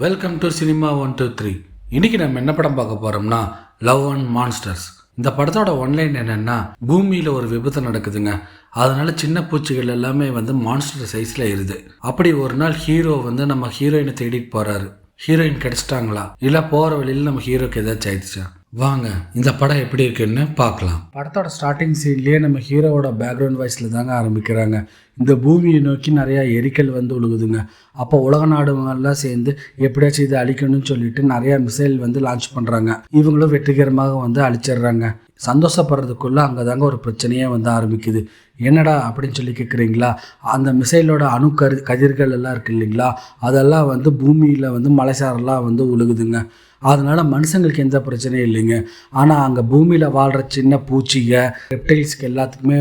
Welcome to cinema 123. இன்னைக்கு நம்ம என்ன படம் பார்க்க போறோம்னா லவ் அண்ட் மான்ஸ்டர்ஸ். இந்த படத்தோட ஒன்லைன் என்னன்னா, பூமியில ஒரு விபத்து நடக்குதுங்க. அதனால சின்ன பூச்சிகள் எல்லாமே மான்ஸ்டர் சைஸ்ல இருது. அப்படி ஒரு நாள் ஹீரோ நம்ம ஹீரோயினை தேடிட்டு போறாரு. ஹீரோயின் கிடைச்சிட்டாங்களா இல்ல போற வழியில நம்ம ஹீரோக்கு ஏதாச்சும் ஆயிடுச்சா? வாங்க இந்த படம் எப்படி இருக்குன்னு பார்க்கலாம். படத்தோட ஸ்டார்டிங் சீன்லேயே நம்ம ஹீரோவோட பேக்ரவுண்ட் வாய்ஸில் தாங்க ஆரம்பிக்கிறாங்க. இந்த பூமியை நோக்கி நிறையா எரிக்கல் உழுகுதுங்க. அப்போ உலக நாடுகள்லாம் சேர்ந்து எப்படியாச்சும் இதை அழிக்கணும்னு சொல்லிட்டு நிறையா மிசைல் லான்ச் பண்ணுறாங்க. இவங்களும் வெற்றிகரமாக அழிச்சிடுறாங்க. சந்தோஷப்படுறதுக்குள்ளே அங்கே தாங்க ஒரு பிரச்சனையே ஆரம்பிக்குது. என்னடா அப்படின்னு சொல்லி கேட்குறீங்களா? அந்த மிசைலோட கதிர்கள் எல்லாம் இருக்குது இல்லைங்களா, அதெல்லாம் பூமியில் மலைசாரெல்லாம் உழுகுதுங்க. அதனால மனுஷங்களுக்கு எந்த பிரச்சனையும் இல்லைங்க. ஆனால் அங்கே பூமியில் வாழ்கிற சின்ன பூச்சிங்க ரெப்டைல்ஸ்க்கு எல்லாத்துக்குமே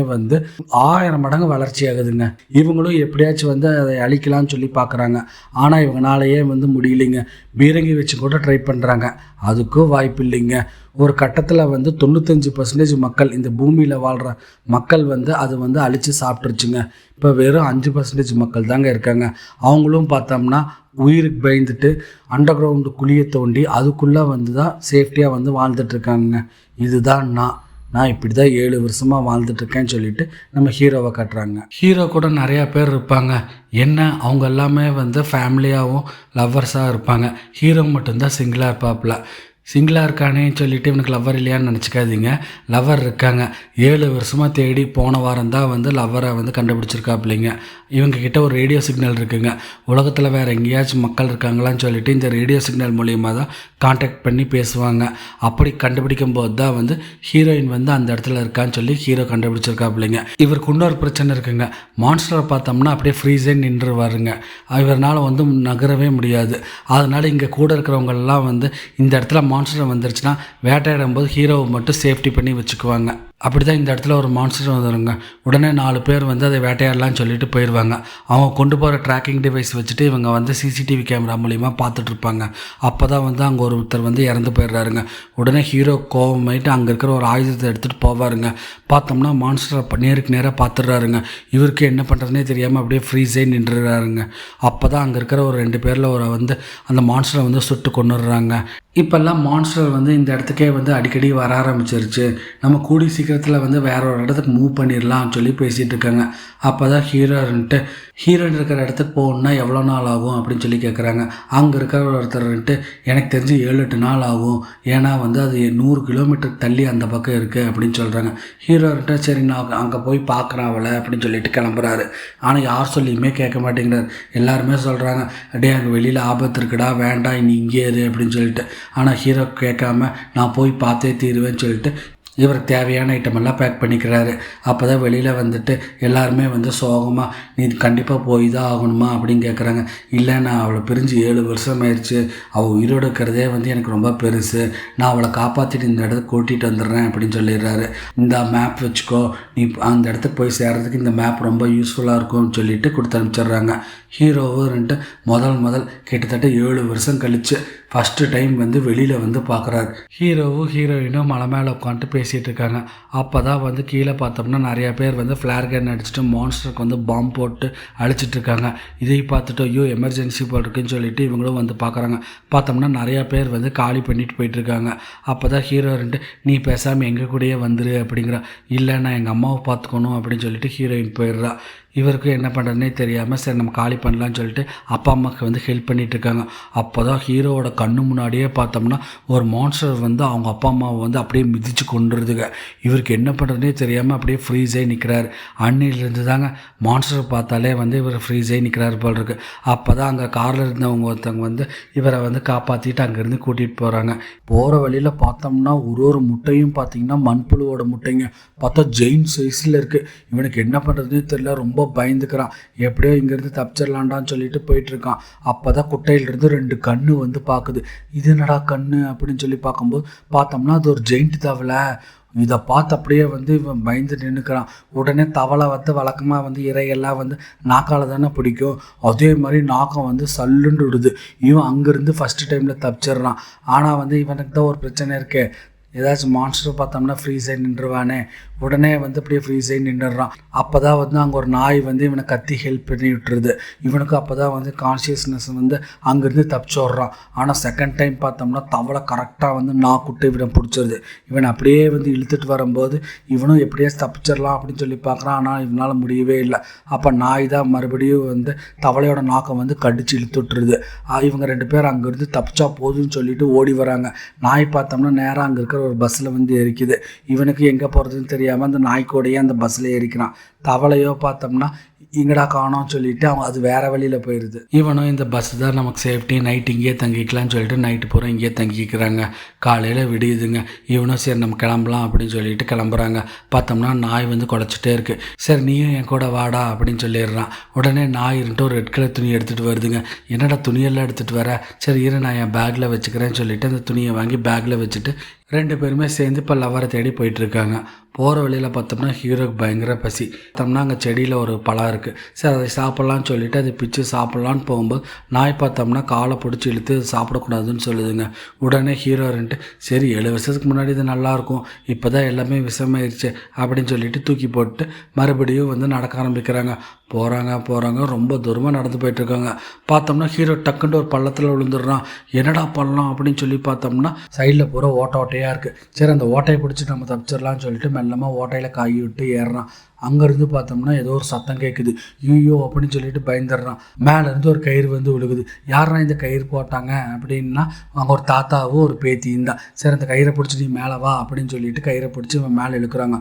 1000 மடங்கு வளர்ச்சி ஆகுதுங்க. இவங்களும் எப்படியாச்சும் அதை அழிக்கலாம்னு சொல்லி பார்க்குறாங்க. ஆனால் இவங்களாலேயே முடியலைங்க. பீரங்கி வச்சு கூட ட்ரை பண்ணுறாங்க, அதுக்கும் வாய்ப்பு இல்லைங்க. ஒரு கட்டத்தில் 95% மக்கள், இந்த பூமியில் வாழ்கிற மக்கள் அது அழித்து சாப்பிட்ருச்சுங்க. இப்போ வெறும் 5% மக்கள் தாங்க இருக்காங்க. அவங்களும் பார்த்தோம்னா உயிருக்கு பயந்துட்டு அண்டர் கிரவுண்டு குழியை தோண்டி அதுக்குள்ளே தான் சேஃப்டியாக வாழ்ந்துட்டுருக்காங்க. இதுதான் நான் இப்படி தான் 7 வருஷமாக வாழ்ந்துட்டுருக்கேன்னு சொல்லிட்டு நம்ம ஹீரோவை காட்டுறாங்க. ஹீரோ கூட நிறையா பேர் இருப்பாங்க. என்ன அவங்க எல்லாமே ஃபேமிலியாகவும் லவ்வர்ஸாக இருப்பாங்க. ஹீரோ மட்டும்தான் சிங்கிளாக இருப்பாப்புல. சிங்கிளாக இருக்கானேன்னு சொல்லிட்டு இவனுக்கு லவ்வர் இல்லையான்னு நினச்சிக்காதீங்க. லவ்வர் இருக்காங்க. 7 வருஷமாக தேடி போன வாரம் தான் லவ்வரை கண்டுபிடிச்சிருக்காப்பிள்ளைங்க. இவங்கக்கிட்ட ஒரு ரேடியோ சிக்னல் இருக்குங்க. உலகத்தில் வேறு எங்கேயாச்சும் மக்கள் இருக்காங்களான்னு சொல்லிட்டு இந்த ரேடியோ சிக்னல் மூலியமாக தான் கான்டாக்ட் பண்ணி பேசுவாங்க. அப்படி கண்டுபிடிக்கும் போது தான் ஹீரோயின் அந்த இடத்துல இருக்கான்னு சொல்லி ஹீரோ கண்டுபிடிச்சிருக்காப்பிள்ளைங்க. இவருக்கு இன்னொரு பிரச்சனை இருக்குங்க. மான்ஸ்டரை பார்த்தோம்னா அப்படியே ஃப்ரீஸே நின்றுவாருங்க. இவரால் நகரவே முடியாது. அதனால் இங்கே கூட இருக்கிறவங்கெல்லாம் இந்த இடத்துல மான்ஸ்டர் வந்துருச்சுன்னா வேட்டையாடும் போது ஹீரோவை மட்டும் சேஃப்டி பண்ணி வச்சுக்குவாங்க. அப்படி தான் இந்த இடத்துல ஒரு மான்ஸ்டர் வந்துடுங்க. உடனே 4 பேர் அதை வேட்டையாடலான்னு சொல்லிட்டு போயிடுவாங்க. அவங்க கொண்டு போகிற ட்ராக்கிங் டிவைஸ் வச்சுட்டு இவங்க சிசிடிவி கேமரா மூலிமா பார்த்துட்ருப்பாங்க. அப்போ தான் அங்கே ஒருத்தர் இறந்து போயிடுறாருங்க. உடனே ஹீரோ கோவமாயிட்டு அங்கே இருக்கிற ஒரு ஆயுதத்தை எடுத்துகிட்டு போவாருங்க. பார்த்தோம்னா மான்ஸ்டரை நேருக்கு நேராக பார்த்துடுறாருங்க. இவருக்கு என்ன பண்ணுறதுனே தெரியாமல் அப்படியே ஃப்ரீஸே நின்றுறாருங்க. அப்போ தான் அங்கே இருக்கிற ஒரு 2 பேரில் ஒரு அந்த மான்ஸ்டரை சுட்டு கொண்டுடுறாங்க. இப்போல்லாம் மான்ஸ்டர் இந்த இடத்துக்கே அடிக்கடி வர ஆரம்பிச்சிருச்சு. நம்ம கூடி சீக்கிரத்தில் வேற ஒரு இடத்துக்கு மூவ் பண்ணிடலாம்னு சொல்லி பேசிகிட்டு இருக்காங்க. அப்போ தான் ஹீரோயின் இருக்கிற இடத்துக்கு போகணுன்னா எவ்வளோ நாள் ஆகும் அப்படின்னு சொல்லி கேட்குறாங்க. அங்கே இருக்கிற ஒருத்தர்ன்ட்டு எனக்கு தெரிஞ்சு 7-8 நாள் ஆகும். ஏன்னா அது 100 கிலோமீட்டருக்கு தள்ளி அந்த பக்கம் இருக்குது அப்படின்னு சொல்கிறாங்க. ஹீரோன்ட்ட சரி நான் அங்கே போய் பார்க்குறேன் அவளை அப்படின்னு சொல்லிட்டு கிளம்புறாரு. ஆனால் யார் சொல்லியுமே கேட்க மாட்டேங்கிறார். எல்லாருமே சொல்கிறாங்க, அப்படியே அங்கே வெளியில் ஆபத்து இருக்குடா, வேண்டாம் நீ இங்கே இரு அப்படின்னு சொல்லிட்டு. ஆனால் ஹீரோ கேட்காம நான் போய் பார்த்தே தீருவேன்னு சொல்லிட்டு இவர் தேவையான ஐட்டமெல்லாம் பேக் பண்ணிக்கிறாரு. அப்போ தான் வெளியில் எல்லாருமே சோகமாக நீ கண்டிப்பாக போய் தான் ஆகணுமா அப்படின்னு கேட்குறாங்க. இல்லை நான் அவளை பிரிஞ்சு 7 வருஷம் ஆயிடுச்சு. அவள் உயிரோடு இருக்கிறதே எனக்கு ரொம்ப பெருசு. நான் அவளை காப்பாற்றிட்டு இந்த இடத்துக்கு கூட்டிகிட்டு வந்துடுறேன் அப்படின்னு சொல்லிடுறாரு. இந்த மேப் வச்சுக்கோ, நீ அந்த இடத்துக்கு போய் சேர்றதுக்கு இந்த மேப் ரொம்ப யூஸ்ஃபுல்லாக இருக்கும்னு சொல்லிட்டு கொடுத்து அனுப்பிச்சிடுறாங்க. ஹீரோவும் முதல் கிட்டத்தட்ட 7 வருஷம் கழித்து ஃபஸ்ட்டு டைம் வெளியில் பார்க்குறாரு. ஹீரோவும் ஹீரோயினும் மலை மேலே உட்காந்துட்டு பேசிகிட்டு இருக்காங்க. அப்போ தான் கீழே பார்த்தோம்னா நிறையா பேர் ஃப்ளார் கன் அடிச்சுட்டு மான்ஸ்டருக்கு பாம்பு போட்டு அழிச்சிட்ருக்காங்க. இதை பார்த்துட்டு ஐயோ எமர்ஜென்சி போல் இருக்குன்னு சொல்லிட்டு இவங்களும் பார்க்குறாங்க. பார்த்தோம்னா நிறையா பேர் காலி பண்ணிட்டு போயிட்டுருக்காங்க. அப்போ தான் ஹீரோ நீ பேசாமல் எங்கள் கூடயே வந்துரு அப்படிங்கிற. இல்லை நான் எங்கள் அம்மாவை பார்த்துக்கணும் அப்படின்னு சொல்லிட்டு ஹீரோயின் போயிடுறா. இவருக்கு என்ன பண்ணுறதுனே தெரியாமல் சரி நம்ம காலி பண்ணலான்னு சொல்லிட்டு அப்பா அம்மாவுக்கு ஹெல்ப் பண்ணிகிட்ருக்காங்க. அப்போ தான் ஹீரோவோட கண்ணு முன்னாடியே பார்த்தோம்னா ஒரு மான்ஸ்டர் அவங்க அப்பா அம்மாவை அப்படியே மிதித்து கொண்டுருதுங்க. இவருக்கு என்ன பண்ணுறதுனே தெரியாமல் அப்படியே ஃப்ரீஸே நிற்கிறாரு. அன்னிலிருந்து தாங்க மான்ஸ்டர் பார்த்தாலே இவர் ஃப்ரீஸே நிற்கிறாரு போல் இருக்குது. அப்போ தான் அங்கே காரில் இருந்தவங்க ஒருத்தவங்க இவரை காப்பாற்றிட்டு அங்கேருந்து கூட்டிகிட்டு போகிறாங்க. போகிற வழியில் பார்த்தோம்னா ஒரு முட்டையும் பார்த்திங்கன்னா மண்புழுவோட முட்டைங்க. பார்த்தா ஜெயின் சைஸில் இருக்குது. இவனுக்கு என்ன பண்ணுறதுனே தெரியல, ரொம்ப பயந்துக்கிறான். எப்படியோ இங்கேருந்து தப்பிச்சிடலான்டான்னு சொல்லிட்டு போயிட்டுருக்கான். அப்போ தான் குட்டையிலிருந்து 2 கண்ணு பார்க்குது. இது என்னடா கண்ணு அப்படின்னு சொல்லி பார்க்கும்போது பார்த்தோம்னா அது ஒரு ஜெயிண்ட் தவளை. இதை பார்த்து அப்படியே இவன் பயந்து நின்றுக்கிறான். உடனே தவளை வழக்கமாக இறையெல்லாம் நாக்கால் தானே பிடிக்கும். அதே மாதிரி நாக்கம் சல்லுண்டு விடுது. இவன் அங்கேருந்து ஃபஸ்ட்டு டைமில் தப்பிச்சிடுறான். ஆனால் இவனுக்கு தான் ஒரு பிரச்சனை இருக்கே, ஏதாச்சும் மான்ஸ்டர் பார்த்தோம்னா ஃப்ரீஸ் ஆகி நின்றுவானே, உடனே வந்து அப்படியே ஃப்ரீஸ் ஆகி நின்றுறான். அப்போ தான் வந்து அங்கே ஒரு நாய் வந்து இவனை கத்தி ஹெல்ப் பண்ணி விட்டுருது. இவனுக்கு அப்போ தான் வந்து கான்ஷியஸ்னஸ் வந்து அங்கேருந்து தப்பிச்சு விட்றான். ஆனால் செகண்ட் டைம் பார்த்தோம்னா தவளை கரெக்டாக வந்து நாக்குட்டு இவனை பிடிச்சிருது. இவன் அப்படியே வந்து இழுத்துட்டு வரும்போது இவனும் எப்படியே தப்பிச்சிடலாம் அப்படின்னு சொல்லி பார்க்குறான். ஆனால் இவனால் முடியவே இல்லை. அப்போ நாய் தான் மறுபடியும் வந்து தவளையோட நாக்கை வந்து கடிச்சு இழுத்துட்டுருது. இவங்க 2 பேர் அங்கேருந்து தப்பிச்சா போதுன்னு சொல்லிட்டு ஓடி வராங்க. நாய் பார்த்தோம்னா நேராக அங்கே இருக்கிற ஒரு பஸ்ஸில் வந்து ஏறிக்குது. இவனுக்கு எங்கே போகிறதுன்னு தெரியாமல் அந்த நாய்க்கோடையே அந்த பஸ்ஸில் ஏறிக்கிறான். தவளையோ பார்த்தோம்னா இங்கடா காணோம்னு சொல்லிட்டு அவன் அது வேறு வழியில் போயிடுது. இவனும் இந்த பஸ் தான் நமக்கு சேஃப்டி, நைட்டு இங்கேயே தங்கிக்கலாம்னு சொல்லிட்டு நைட்டு பூரா இங்கேயே தங்கிக்கிறாங்க. காலையில் விடியுதுங்க. இவனும் சரி நம்ம கிளம்பலாம் அப்படின்னு சொல்லிட்டு கிளம்புறாங்க. பார்த்தோம்னா நாய் வந்து குலைச்சிட்டே இருக்குது. சரி நீயும் என் கூட வாடா அப்படின்னு சொல்லிடுறான். உடனே நாய் இருந்துட்டு ஒரு ரெட் கலர் துணி எடுத்துகிட்டு வருதுங்க. என்னடா துணியெல்லாம் எடுத்துகிட்டு வர? சரி இரு நான் என் பேக்கில் வச்சுக்கிறேன்னு சொல்லிட்டு அந்த துணியை வாங்கி பேக்கில் வச்சுட்டு 2 பேருமே சேர்ந்து இப்போ லவரை தேடி போயிட்டுருக்காங்க. போகிற வழியில் பார்த்தோம்னா ஹீரோக்கு பயங்கர பசி. பார்த்தோம்னா அங்கே செடியில் ஒரு பழம் இருக்குது. சரி அதை சாப்பிட்லான்னு சொல்லிவிட்டு அதை பிச்சு சாப்பிட்லான்னு போகும்போது நாய் பார்த்தோம்னா காலை பிடிச்சி இழுத்து சாப்பிடக்கூடாதுன்னு சொல்லுதுங்க. உடனே ஹீரோ இருந்துட்டு சரி 7 வருஷத்துக்கு முன்னாடி இது நல்லாயிருக்கும், இப்போ தான் எல்லாமே விஷமாயிருச்சு அப்படின்னு சொல்லிட்டு தூக்கி போட்டு மறுபடியும் வந்து நடக்க ஆரம்பிக்கிறாங்க. போகிறாங்க ரொம்ப தூரமாக நடந்து போயிட்டுருக்காங்க. பார்த்தோம்னா ஹீரோ டக்குன்னு ஒரு பள்ளத்தில் விழுந்துடுறான். என்னடா பள்ளம் அப்படின்னு சொல்லி பார்த்தோம்னா சைடில் பூரா ஓட்டையாக இருக்குது. சரி அந்த ஓட்டையை பிடிச்சி நம்ம தப்பிச்சிடலான்னு சொல்லிட்டு மெல்லமாக ஓட்டையில் காய் விட்டு ஏறுறான். அங்கேருந்து பார்த்தோம்னா ஏதோ ஒரு சத்தம் கேட்குது. ஐயோ அப்படின்னு சொல்லிட்டு பயந்துடுறான். மேலேருந்து ஒரு கயிறு வந்து விழுகுது. யாரா இந்த கயிறு போட்டாங்க அப்படின்னா அங்கே ஒரு தாத்தாவும் ஒரு பேத்தியும் தான். சரி அந்த கயிறை பிடிச்சி நீ மேலே வா அப்படின்னு சொல்லிட்டு கயிறை பிடிச்சி அவன் மேலே இழுக்கிறாங்க.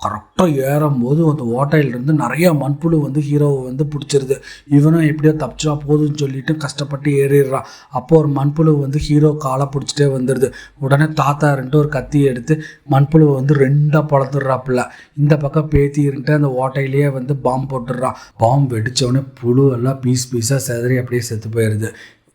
கரெக்டாக ஏறும்போது அந்த ஓட்டையிலேருந்து நிறைய மண்புழு வந்து ஹீரோவை வந்து பிடிச்சிருது. இவனும் எப்படியோ தப்பிச்சா போதுன்னு சொல்லிட்டு கஷ்டப்பட்டு ஏறிடுறான். அப்போ ஒரு மண்புழு வந்து ஹீரோ காலை பிடிச்சிட்டே வந்துடுது. உடனே தாத்தா ஒரு கத்தி எடுத்து மண்புழுவை வந்து 2ஆக பொளந்துடுறாப்புல. இந்த பக்கம் பேத்தி அந்த ஓட்டையிலேயே வந்து பாம்பு போட்டுடுறான். பாம்பு வெடித்தவொடனே புழு எல்லாம் பீஸாக செதறி அப்படியே செத்து போயிடுது.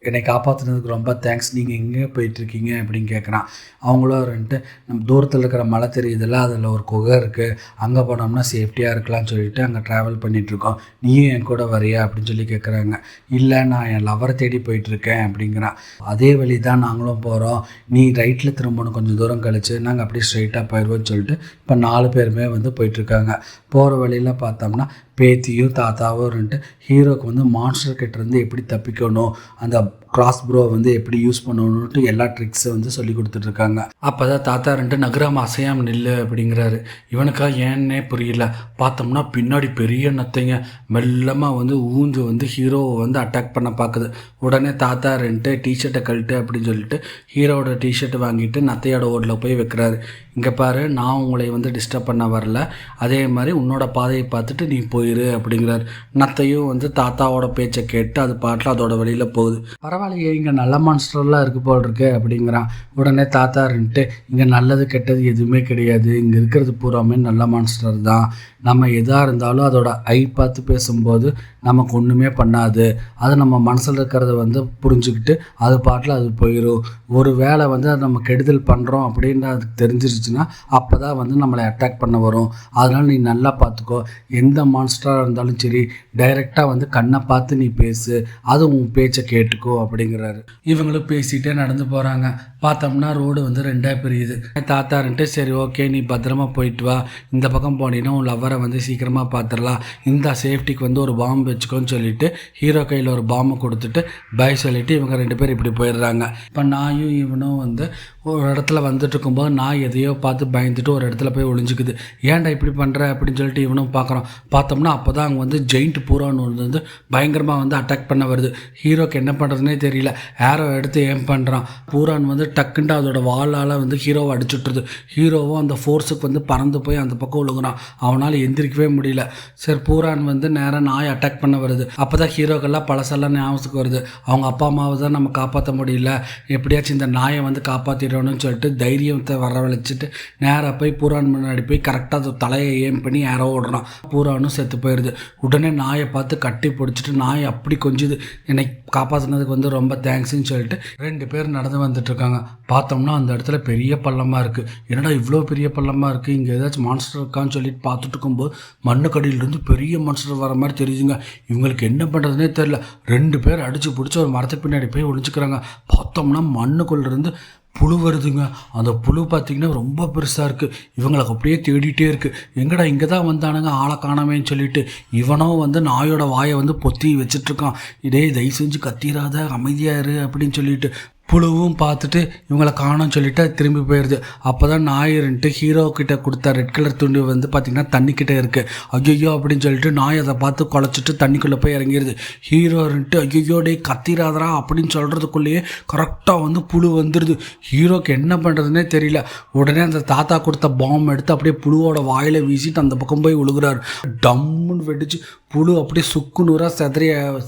என்னை காப்பாற்றுனதுக்கு ரொம்ப தேங்க்ஸ், நீங்கள் எங்கே போயிட்டுருக்கீங்க அப்படின்னு கேட்குறான். அவங்களும் வந்துட்டு நம்ம தூரத்தில் இருக்கிற மலை தெரியுதில்ல, அதில் ஒரு குகை இருக்குது, அங்கே போனோம்னா சேஃப்டியாக இருக்கலாம்னு சொல்லிட்டு அங்கே ட்ராவல் பண்ணிகிட்ருக்கோம், நீயும் என் கூட வரியா அப்படின்னு சொல்லி கேட்குறாங்க. இல்லை நான் என் லவரை தேடி போயிட்டுருக்கேன் அப்படிங்கிறான். அதே வழி தான் நாங்களும் போகிறோம், நீ ரைட்டில் திரும்பணும் கொஞ்சம் தூரம் கழிச்சு, நாங்கள் அப்படியே ஸ்ட்ரைட்டாக போயிடுவோம்னு சொல்லிட்டு இப்போ 4 பேருமே வந்து போயிட்டுருக்காங்க. போகிற வழியில் பார்த்தோம்னா பேத்தியும் தாத்தாவும் இருந்துட்டு ஹீரோக்கு வந்து மான்ஸ்டர் கிட்டேருந்து எப்படி தப்பிக்கணும், அந்த கிராஸ் ப்ரோ வந்து எப்படி யூஸ் பண்ணணுன்ட்டு எல்லா ட்ரிக்ஸை வந்து சொல்லி கொடுத்துட்ருக்காங்க. அப்போ தான் தாத்தா ரெண்டு நகராம அசையாமல் நில்லு அப்படிங்கிறாரு. இவனுக்கா ஏன்னே புரியல. பார்த்தோம்னா பின்னாடி பெரிய நத்தைங்க மெல்லமாக வந்து ஊந்து வந்து ஹீரோவை வந்து அட்டாக் பண்ண பார்க்குது. உடனே தாத்தா ரெண்டு டிஷர்ட்டை கழட்டு அப்படின்னு சொல்லிட்டு ஹீரோவோட டிஷர்ட்டை வாங்கிட்டு நத்தையோட ஓடில் போய் வைக்கிறாரு. இங்கே பாரு, நான் உங்களை வந்து டிஸ்டர்ப் பண்ண வரல, அதே மாதிரி உன்னோட பாதையை பார்த்துட்டு நீ போயிரு அப்படிங்கிறாரு. நத்தையும் வந்து தாத்தாவோட பேச்சை கேட்டு அது பாட்டில் அதோட வழியில் போகுது. பரவாயில்லையே, இங்கே நல்ல மான்ஸ்டர்லாம் இருக்கு போல் இருக்கு அப்படிங்கிறான். உடனே தாத்தா இருந்துட்டு இங்கே நல்லது கெட்டது எதுவுமே கிடையாது, இங்கே இருக்கிறது பூராமே நல்ல மான்ஸ்டர் தான், நம்ம எதாக இருந்தாலும் அதோட ஐ பார்த்து பேசும்போது நமக்கு ஒன்றுமே பண்ணாது, அது நம்ம மனசில் இருக்கிறத வந்து புரிஞ்சுக்கிட்டு அது பாட்டில் அது போயிடும். ஒரு வேளை வந்து அது நம்ம கெடுதல் பண்ணுறோம் அப்படின்னு அதுக்கு தெரிஞ்சிருச்சுன்னா அப்போ தான் வந்து நம்மளை அட்டாக் பண்ண வரும். அதனால் நீ நல்லா பார்த்துக்கோ, எந்த மான்ஸ்டராக இருந்தாலும் சரி டைரெக்டாக வந்து கண்ணை பார்த்து நீ பேசு, அது உன் பேச்சை கேட்டுக்கோ அப்படிங்கிறாரு. இவங்களும் பேசிகிட்டே நடந்து போகிறாங்க. பார்த்தோம்னா ரோடு வந்து 2ஆக பிரியுது. தாத்தா இருந்துட்டு சரி ஓகே நீ பத்திரமா போயிட்டு வா, இந்த பக்கம் போனீங்கன்னா உன் லவ்வரை வந்து சீக்கிரமாக பார்த்துடலாம், இந்த சேஃப்டிக்கு வந்து ஒரு பாம்பு வச்சுக்கோன்னு சொல்லிட்டு ஹீரோ கையில் ஒரு பாம்பை கொடுத்துட்டு பை சொல்லிவிட்டு இவங்க 2 பேர் இப்படி போயிடுறாங்க. இப்போ நாயும் இவனும் வந்து ஒரு இடத்துல வந்துட்டு இருக்கும்போது நாய் எதையோ பார்த்து பயந்துட்டு ஒரு இடத்துல போய் ஒளிஞ்சிக்குது. ஏன்டா இப்படி பண்ணுற அப்படின்னு சொல்லிட்டு இவனும் பார்க்குறான். பார்த்தோம்னா அப்போ தான் அங்கே வந்து ஜெயிண்ட் பூரான்னு வந்து பயங்கரமாக வந்து அட்டாக் பண்ண வருது. ஹீரோக்கு என்ன பண்ணுறதுனே தெரியல, ஏரோ எடுத்து ஏம் பண்ணுறான். பூரான் வந்து டக்குன்ட்டு அதோட வாளால் வந்து ஹீரோவை அடிச்சுட்டுருது. ஹீரோவும் அந்த ஃபோர்ஸுக்கு வந்து பறந்து போய் அந்த பக்கம் விழுகுறான். அவனால் எந்திரிக்கவே முடியல. சரி பூரான் வந்து நேராக நாய் அட்டாக் பண்ண வருது. அப்போ தான் ஹீரோக்கெல்லாம் பழசெல்லாம் ஞாபகத்துக்கு வருது. அவங்க அப்பா அம்மாவை தான் நம்ம காப்பாற்ற முடியல, எப்படியாச்சும் இந்த நாயை வந்து காப்பாற்றிடணும்னு சொல்லிட்டு தைரியத்தை வரவழைச்சிட்டு நேராக போய் பூரான் முன்னாடி போய் கரெக்டாக அது தலையை ஏம் பண்ணி யாரோ ஓடுறான். பூரானும் செத்து போயிடுது. உடனே நாயை பார்த்து கட்டி பிடிச்சிட்டு நாய் அப்படி கொஞ்சுது, என்னை காப்பாற்றினதுக்கு வந்து ரொம்ப தேங்க்ஸ்ன்னு சொல்லிட்டு 2 பேர் நடந்து வந்துட்டுருக்காங்க. பார்த்தோம்னா அந்த இடத்துல பெரிய பள்ளமாக இருக்குது. என்னடா இவ்வளோ பெரிய பள்ளமாக இருக்குது, இங்கே ஏதாச்சும் மான்ஸ்டர் இருக்கான்னு சொல்லிட்டு பார்த்துட்டு நடக்கும்போது மண்ணுக்கடியிலிருந்து பெரிய மனுஷர் வர மாதிரி தெரியுதுங்க. இவங்களுக்கு என்ன பண்ணுறதுனே தெரில. 2 பேர் அடித்து பிடிச்சி ஒரு மரத்துக்கு பின்னாடி போய் ஒழிஞ்சிக்கிறாங்க. பார்த்தோம்னா மண்ணுக்குள்ளேருந்து புழு வருதுங்க. அந்த புழு பார்த்திங்கன்னா ரொம்ப பெருசாக இருக்குது. இவங்களுக்கு அப்படியே தேடிகிட்டே இருக்குது. எங்கடா இங்கே தான் வந்தானுங்க, ஆளை காணாமேன்னு சொல்லிட்டு. இவனும் வந்து நாயோட வாயை வந்து பொத்தி வச்சிட்ருக்கான். இதே தயவு செஞ்சு கத்திராத, அமைதியாக இரு அப்படின்னு சொல்லிட்டு. புழுவும் பார்த்துட்டு இவங்களை காணோன்னு சொல்லிட்டு திரும்பி போயிடுது. அப்போ தான் நாயின்ட்டு ஹீரோ கிட்ட கொடுத்த ரெட் கலர் துண்டு வந்து பார்த்திங்கன்னா தண்ணிக்கிட்டே இருக்குது. ஐயோ அப்படின்னு சொல்லிட்டு நாய் அதை பார்த்து குலைச்சிட்டு தண்ணிக்குள்ளே போய் இறங்கிடுது. ஹீரோன்ட்டு ஐயோ டே கத்திராதரா அப்படின்னு சொல்கிறதுக்குள்ளேயே கரெக்டாக வந்து புழு வந்துடுது. ஹீரோக்கு என்ன பண்ணுறதுனே தெரியல. உடனே அந்த தாத்தா கொடுத்த பாம்பு எடுத்து அப்படியே புழுவோட வாயில் வீசிட்டு அந்த பக்கம் போய் விழுகிறாரு. டம்முன்னு வெடிச்சு புழு அப்படியே சுக்கு நூறாக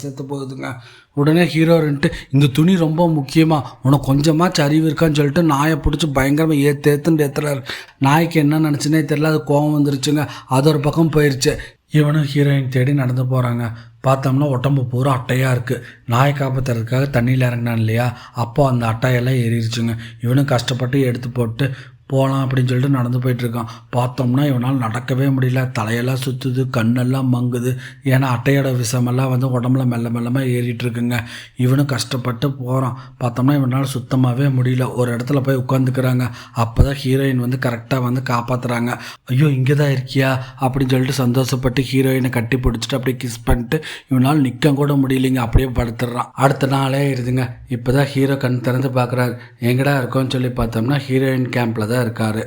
செத்து போகுதுங்க. உடனே ஹீரோன்ட்டு இந்த துணி ரொம்ப முக்கியமாக, உனக்கு கொஞ்சமாக அறிவு இருக்கான்னு சொல்லிட்டு நாயை பிடிச்சி பயங்கரமாக ஏற்றுன்னு ஏற்றுறாரு. நாய்க்கு என்ன நினச்சுன்னே தெரியல, அது கோவம் வந்துருச்சுங்க. அது ஒரு பக்கம் போயிடுச்சு. இவனும் ஹீரோயின் தேடி நடந்து போகிறாங்க. பார்த்தோம்னா உடம்பு பூரா அட்டையாக இருக்குது. நாயை காப்பாற்றுறதுக்காக தண்ணியில் இறங்கினான் இல்லையா, அப்போ அந்த அட்டையெல்லாம் ஏறிடுச்சுங்க. இவனும் கஷ்டப்பட்டு எடுத்து போட்டு போகலாம் அப்படின்னு சொல்லிட்டு நடந்து போயிட்டுருக்கான். பார்த்தோம்னா இவனால் நடக்கவே முடியல. தலையெல்லாம் சுற்றுது, கண்ணெல்லாம் மங்குது. ஏன்னா அட்டையோட விஷமெல்லாம் வந்து உடம்புல மெல்ல மெல்லமாக ஏறிட்டுருக்குங்க. இவனும் கஷ்டப்பட்டு போகிறான். பார்த்தோம்னா இவனால் சுத்தமாகவே முடியல. ஒரு இடத்துல போய் உட்காந்துக்கிறாங்க. அப்போ தான் ஹீரோயின் வந்து கரெக்டாக வந்து காப்பாற்றுறாங்க. ஐயோ இங்கே தான் இருக்கியா அப்படின்னு சொல்லிட்டு சந்தோஷப்பட்டு ஹீரோயினை கட்டி பிடிச்சிட்டு அப்படியே கிஸ் பண்ணிட்டு இவனால் நிற்க கூட முடியலைங்க. அப்படியே படுத்துடுறான். அடுத்த நாளே இருதுங்க. இப்போ தான் ஹீரோ கண் திறந்து பார்க்குறாரு. எங்கடா இருக்கோன்னு சொல்லி பார்த்தோம்னா ஹீரோயின் கேம்பில் தான் இருக்காரு.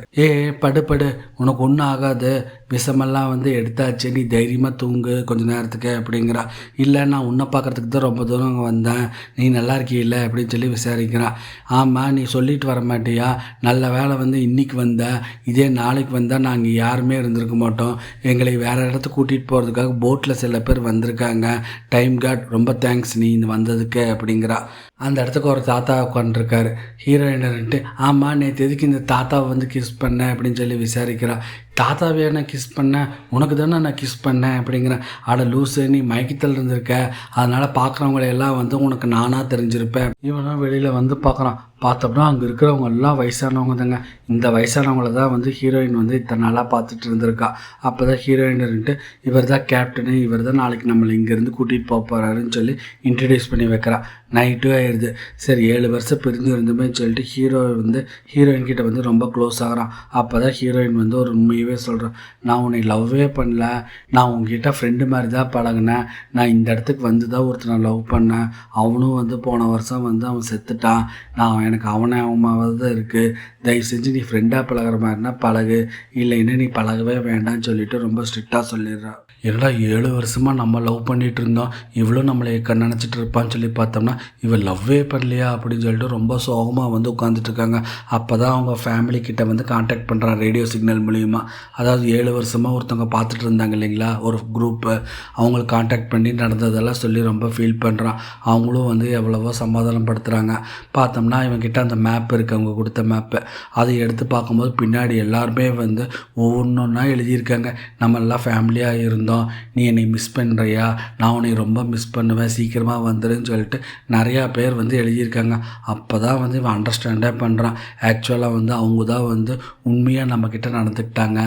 படு உனக்கு ஒன்றும் ஆகாது, விஷமெல்லாம் வந்து எடுத்தாச்சு, நீ தைரியமாக தூங்கு கொஞ்ச நேரத்துக்கு அப்படிங்கிறா. இல்லை நான் உன்னை பார்க்குறதுக்கு தான் ரொம்ப தூரம் அங்கே வந்தேன், நீ நல்லா இருக்கியில்ல அப்படின்னு சொல்லி விசாரிக்கிறான். ஆமாம் நீ சொல்லிட்டு வர மாட்டியா, நல்ல வேலை வந்து இன்றைக்கி வந்தேன், இதே நாளைக்கு வந்தால் நாங்கள் யாருமே இருந்திருக்க மாட்டோம், எங்களை வேறு இடத்துக்கு கூட்டிகிட்டு போகிறதுக்காக போட்டில் சில பேர் வந்திருக்காங்க, டைம் கார்டு ரொம்ப தேங்க்ஸ் நீ இந்த வந்ததுக்கு அப்படிங்கிறா. அந்த இடத்துக்கு ஒரு தாத்தா உட்காந்துருக்காரு. ஹீரோயினர்ன்ட்டு ஆமாம் நேற்று எதுக்கு இந்த தாத்தாவை வந்து கிஸ் பண்ணேன் அப்படின்னு சொல்லி விசாரிக்கிறா. தாத்தாவே நான் கிஸ் பண்ணேன், உனக்கு தானே நான் கிஸ் பண்ணேன் அப்படிங்கிறேன். ஆட லூஸு, நீ மயக்கத்தில் இருந்திருக்க, அதனால் பார்க்குறவங்களையெல்லாம் வந்து உனக்கு நானாக தெரிஞ்சிருப்பேன். இவனும் வெளியில் வந்து பார்க்குறான். பார்த்தோம்னா அங்கே இருக்கிறவங்க எல்லாம் வயசானவங்க தாங்க. இந்த வயசானவங்கள தான் வந்து ஹீரோயின் வந்து இத்தனை நாளாக பார்த்துட்டு இருந்திருக்கா. அப்போ தான் ஹீரோயின்ட்டு இவர் தான் கேப்டனு, இவர் தான் நாளைக்கு நம்மளை இங்கேருந்து கூட்டிகிட்டு போக போகிறாருன்னு சொல்லி இன்ட்ரடியூஸ் பண்ணி வைக்கிறா. நைட்டும் ஆயிடுது. சரி 7 வருஷம் பிரிஞ்சு இருந்துமே சொல்லிட்டு ஹீரோ வந்து ஹீரோயின் கிட்ட வந்து ரொம்ப க்ளோஸ் ஆகிறான். அப்போ தான் ஹீரோயின் வந்து ஒரு உண்மையவே சொல்கிறேன், நான் உன்னை லவ்வே பண்ணல, நான் உங்ககிட்ட ஃப்ரெண்டு மாதிரி தான் பழகினேன், நான் இந்த இடத்துக்கு வந்து தான் ஒருத்தனை லவ் பண்ணேன், அவனும் வந்து போன வருஷம் வந்து அவன் செத்துட்டான், நான் எனக்கு அவமாவது தான் இருக்குது, தயவு செஞ்சு நீ ஃப்ரெண்டாக பழகிற மாதிரினா பழகு, இல்லைன்னா நீ பழகவே வேண்டாம்னு சொல்லிட்டு ரொம்ப ஸ்ட்ரிக்டாக சொல்லிடுறான். என்னடா 7 வருஷமாக நம்ம லவ் பண்ணிகிட்டு இருந்தோம், இவ்வளோ நம்மளை நினச்சிட்டு இருப்பான்னு சொல்லி பார்த்தோம்னா இவன் லவ்வே பண்ணலையா அப்படின்னு சொல்லிட்டு ரொம்ப சோகமாக வந்து உட்காந்துட்ருக்காங்க. அப்போ தான் அவங்க ஃபேமிலிக்கிட்ட வந்து காண்டாக்ட் பண்ணுறான் ரேடியோ சிக்னல் மூலிமா. அதாவது 7 வருஷமாக ஒருத்தவங்க பார்த்துட்டு இருந்தாங்க இல்லைங்களா ஒரு குரூப்பு, அவங்களுக்கு காண்டாக்ட் பண்ணி நடந்ததெல்லாம் சொல்லி ரொம்ப ஃபீல் பண்ணுறான். அவங்களும் வந்து எவ்வளவோ சமாதானப்படுத்துகிறாங்க. பார்த்தோம்னா இவங்ககிட்ட அந்த மேப் இருக்குது, அவங்க கொடுத்த மேப்பு, அதை எடுத்து பார்க்கும்போது பின்னாடி எல்லாருமே வந்து ஒவ்வொன்றா எழுதியிருக்காங்க. நம்ம எல்லாம் ஃபேமிலியாக இருந்தோம், நீ என்னை மிஸ் பண்ணுறியா, நான் உன்னை ரொம்ப மிஸ் பண்ணுவேன், சீக்கிரமாக வந்துடுன்னு சொல்லிட்டு நிறையா பேர் வந்து எழுதியிருக்காங்க. அப்போ தான் வந்து இவன் அண்டர்ஸ்டாண்டே பண்ணுறான். ஆக்சுவலாக வந்து அவங்க தான் வந்து உண்மையாக நம்மக்கிட்ட நடந்துக்கிட்டாங்க,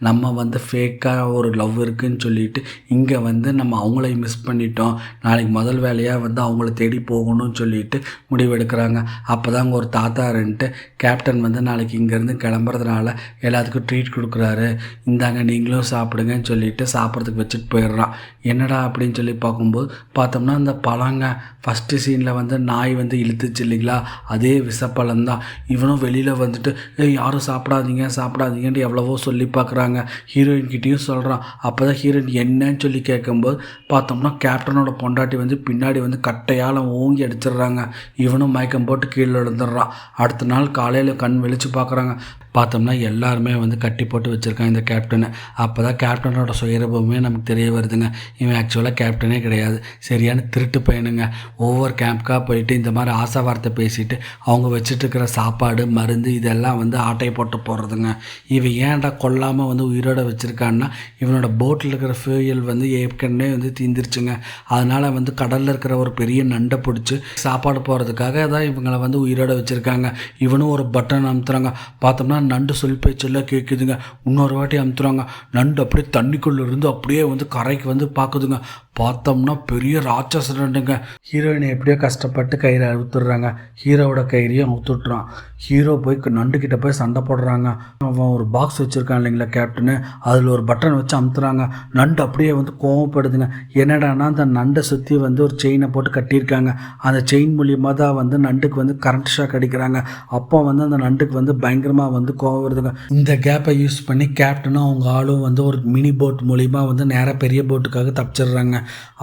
நம்ம வந்து ஃபேக்காக ஒரு லவ் இருக்குதுன்னு சொல்லிட்டு இங்கே வந்து நம்ம அவங்கள மிஸ் பண்ணிட்டோம், நாளைக்கு முதல் வேலையாக வந்து அவங்கள தேடி போகணும்னு சொல்லிட்டு முடிவெடுக்கிறாங்க. அப்போ தான் அங்கே ஒரு தாத்தா இருந்துட்டு கேப்டன் வந்து நாளைக்கு இங்கேருந்து கிளம்புறதுனால எல்லாத்துக்கும் ட்ரீட் கொடுக்குறாரு, இந்தாங்க நீங்களும் சாப்பிடுங்கன்னு சொல்லிட்டு சாப்பிட்றதுக்கு வச்சுட்டு போயிடுறான். என்னடா அப்படின்னு சொல்லி பார்க்கும்போது பார்த்தோம்னா அந்த பழங்க ஃபஸ்ட்டு சீனில் வந்து நாய் வந்து இழுத்துச்சு இல்லைங்களா, அதே விஷப்பழம் தான். இவனும் வெளியில் வந்துட்டு யாரும் சாப்பிடாதீங்கன்ட்டு எவ்வளவோ சொல்லி பார்க்குறாங்க. ஹீரோயின்கிட்டையும் சொல்கிறான். அப்போ தான் ஹீரோயின் என்னன்னு சொல்லி கேட்கும்போது பார்த்தோம்னா கேப்டனோட பொண்டாட்டி வந்து பின்னாடி வந்து கட்டையால் ஓங்கி அடிச்சிடுறாங்க. இவனும் மயக்கம் போட்டு கீழே விழுந்துடுறான். அடுத்த நாள் காலையில் கண் வெளிச்சு பார்க்குறாங்க. பார்த்தோம்னா எல்லாருமே வந்து கட்டி போட்டு வச்சுருக்காங்க இந்த கேப்டனை. அப்போ தான் கேப்டனோட சுயரூபமே நமக்கு தெரிய வருதுங்க. இவன் ஆக்சுவலாக கேப்டனே கிடையாது, சரியான திருட்டு பையனுங்க. ஒவ்வொரு கேம்ப்காக போயிட்டு இந்த மாதிரி ஆசை வார்த்தை பேசிட்டு அவங்க வச்சுட்டுருக்கிற சாப்பாடு மருந்து இதெல்லாம் வந்து ஆட்டையை போட்டு போடுறதுங்க. இவன் ஏன்டா கொல்லாமல் வந்து உயிரோட வச்சுருக்கான்னா இவனோட போட்டில் இருக்கிற ஃபியூயல் வந்து ஏற்கனவே வந்து தீந்துருச்சுங்க. அதனால் வந்து கடலில் இருக்கிற ஒரு பெரிய நண்டை பிடிச்சி சாப்பாடு போகிறதுக்காக தான் இவங்களை வந்து உயிரோட வச்சுருக்காங்க. இவனும் ஒரு பட்டன் அமுத்துறாங்க. பார்த்தோம்னா ஆனால் நண்டு சொல் பேச்செல்லாம் கேட்குதுங்க. இன்னொரு வாட்டி அமுத்துறாங்க. நண்டு அப்படியே தண்ணிக்குள்ளே இருந்து அப்படியே வந்து கரைக்கு வந்து பார்க்குதுங்க. பார்த்தோம்னா பெரிய ராட்சச நண்டுங்க. ஹீரோயினை எப்படியோ கஷ்டப்பட்டு கயிறை அவுத்துடுறாங்க. ஹீரோவோட கயிறையும் அவுத்துட்றான். ஹீரோ போய் நண்டுக்கிட்ட போய் சண்டை போடுறாங்க. அவன் ஒரு பாக்ஸ் வச்சுருக்கான் இல்லைங்களா கேப்டனு, அதில் ஒரு பட்டன் வச்சு அமுத்துறாங்க. நண்டு அப்படியே வந்து கோவப்படுதுங்க. என்னடானா அந்த நண்டை சுற்றி வந்து ஒரு செயினை போட்டு கட்டியிருக்காங்க. அந்த செயின் மூலியமாக தான் வந்து நண்டுக்கு வந்து கரண்ட் ஷாக் அடிக்கிறாங்க. அப்போ வந்து அந்த நண்டுக்கு வந்து பயங்கரமாக வந்து கோவம் வருதுங்க. இந்த கேப்பை யூஸ் பண்ணி கேப்டனும் அவங்க ஆளும் வந்து ஒரு மினி போட் மூலிமா வந்து நேராக பெரிய போட்டுக்காக தப்பிச்சிடுறாங்க.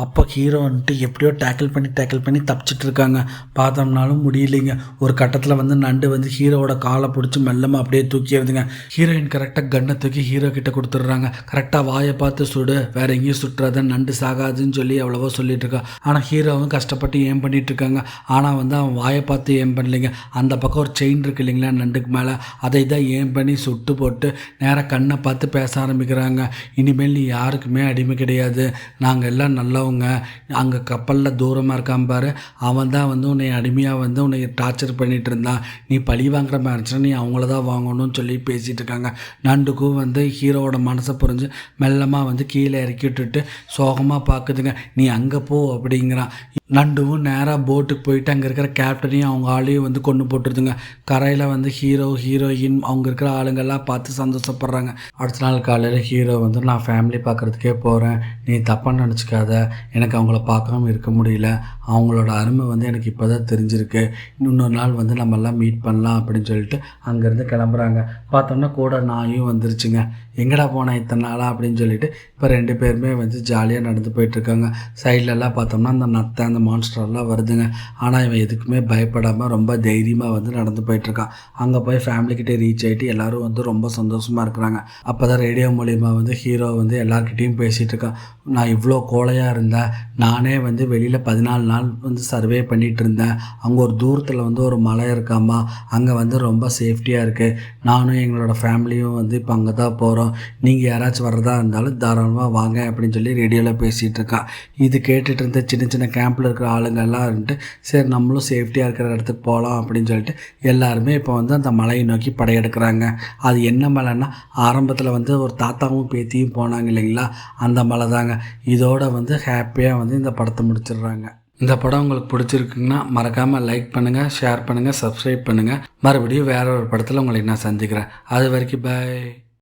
அப்போ ஹீரோ வந்துட்டு எப்படியோ டேக்கிள் பண்ணி தப்பிச்சிட்டு இருக்காங்க. பார்த்தோம்னாலும் முடியலைங்க. ஒரு கட்டத்தில் வந்து நண்டு வந்து ஹீரோவோட காலை பிடிச்சி மெல்லமாக அப்படியே தூக்கிடுதுங்க. ஹீரோயின் கரெக்டாக கண்ணை தூக்கி ஹீரோ கிட்ட கொடுத்துட்றாங்க. கரெக்டாக வாயை பார்த்து சுடு, வேற எங்கேயும் சுட்டுறாத, நண்டு சாகாதுன்னு சொல்லி எவ்வளவோ சொல்லிட்டு இருக்கா. ஆனால் ஹீரோவும் கஷ்டப்பட்டு ஏம் பண்ணிட்டு இருக்காங்க. ஆனால் வந்து அவன் வாயை பார்த்து ஏம் பண்ணலைங்க. அந்த பக்கம் ஒரு செயின் இருக்கு இல்லைங்களா நண்டுக்கு மேலே, அதை தான் ஏம் பண்ணி சுட்டு போட்டு நேராக கண்ணை பார்த்து பேச ஆரம்பிக்கிறாங்க. இனிமேல் நீ யாருக்குமே அடிமை கிடையாது, நாங்கள் எல்லாம் நல்லவங்க. அங்கே கப்பலில் தூரமாக இருக்கான் பாரு, அவன் தான் வந்து உன்னை அடிமையாக வந்து உன்னை டார்ச்சர் பண்ணிட்டு இருந்தான். நீ பழி வாங்குற மாதிரி இருந்துச்சுன்னா நீ அவங்கள தான் வாங்கணும்னு சொல்லி பேசிகிட்டு இருக்காங்க. நண்டுக்கும் வந்து ஹீரோவோட மனசை புரிஞ்சு மெல்லமாக வந்து கீழே இறக்கி விட்டுட்டு சோகமாக பார்க்குதுங்க. நீ அங்கே போ அப்படிங்கிறான். நண்டுவும் நேராக போட்டுக்கு போயிட்டு அங்கே இருக்கிற கேப்டனையும் அவங்க ஆளையும் வந்து கொண்டு போட்டுருதுங்க. கரையில் வந்து ஹீரோ ஹீரோயின் அவங்க இருக்கிற ஆளுங்கள்லாம் பார்த்து சந்தோஷப்படுறாங்க. அடுத்த நாள் காலையில் ஹீரோ வந்து நான் ஃபேமிலி பார்க்குறதுக்கே போகிறேன், நீ தப்பாக நினச்சிக்காத, எனக்கு அவங்கள பார்க்காம இருக்க முடியல, அவங்களோட அருமை வந்து எனக்கு இப்போ தான் தெரிஞ்சிருக்கு, இன்னொரு நாள் வந்து நம்மெல்லாம் மீட் பண்ணலாம் அப்படின்னு சொல்லிட்டு அங்கேருந்து கிளம்புறாங்க. பார்த்தோம்னா கூட நாயும் வந்துருச்சுங்க. எங்கடா போனேன் இத்தனை நாளாக அப்படின்னு சொல்லிட்டு இப்போ 2 பேருமே வந்து ஜாலியாக நடந்து போயிட்டுருக்காங்க. சைட்லலாம் பார்த்தோம்னா அந்த நத்தை அந்த மான்ஸ்டர்லாம் வருதுங்க. ஆனால் இவன் எதுக்குமே பயப்படாமல் ரொம்ப தைரியமாக வந்து நடந்து போயிட்டுருக்கான். அங்கே போய் ஃபேமிலிக்கிட்டே ரீச் ஆகிட்டு எல்லோரும் வந்து ரொம்ப சந்தோஷமாக இருக்கிறாங்க. அப்போ தான் ரேடியோ மூலிமா வந்து ஹீரோ வந்து எல்லாருக்கிட்டேயும் பேசிகிட்டு இருக்கான். நான் இவ்வளோ கோழையாக இருந்தேன், நானே வந்து வெளியில் 14 நாள் வந்து சர்வே பண்ணிகிட்டு இருந்தேன். அங்கே ஒரு தூரத்தில் வந்து ஒரு மலை இருக்காமா, அங்கே வந்து ரொம்ப சேஃப்டியாக இருக்குது, நானும் எங்களோட ஃபேமிலியும் வந்து இப்போ அங்கே தான் போகிறோம், நீங்கள் யாராச்சும் வர்றதா இருந்தாலும் தாராளமாக வாங்க அப்படின்னு சொல்லி ரேடியோவில் பேசிகிட்டு இருக்கான். இது கேட்டுட்டு இருந்த சின்ன சின்ன கேம்பில் இருக்கிற ஆளுங்கள்லாம் இருந்துட்டு சரி நம்மளும் சேஃப்டியாக இருக்கிற இடத்துக்கு போகலாம் அப்படின்னு சொல்லிட்டு எல்லாருமே இப்போ வந்து அந்த மலையை நோக்கி படையெடுக்கிறாங்க. அது என்ன மலைன்னா ஆரம்பத்தில் வந்து ஒரு தாத்தாவும் பேத்தியும் போனாங்க இல்லைங்களா, அந்த மலை தாங்க. இதோட வந்து ஹாப்பியாக வந்து இந்த படத்தை முடிச்சிடுறாங்க. இந்த படம் உங்களுக்கு பிடிச்சிருக்குங்கன்னா மறக்காமல் லைக் பண்ணுங்கள், ஷேர் பண்ணுங்கள், சப்ஸ்கிரைப் பண்ணுங்கள். மறுபடியும் வேற ஒரு படத்தில் உங்களை நான் சந்திக்கிறேன். அது வரைக்கும் பாய்.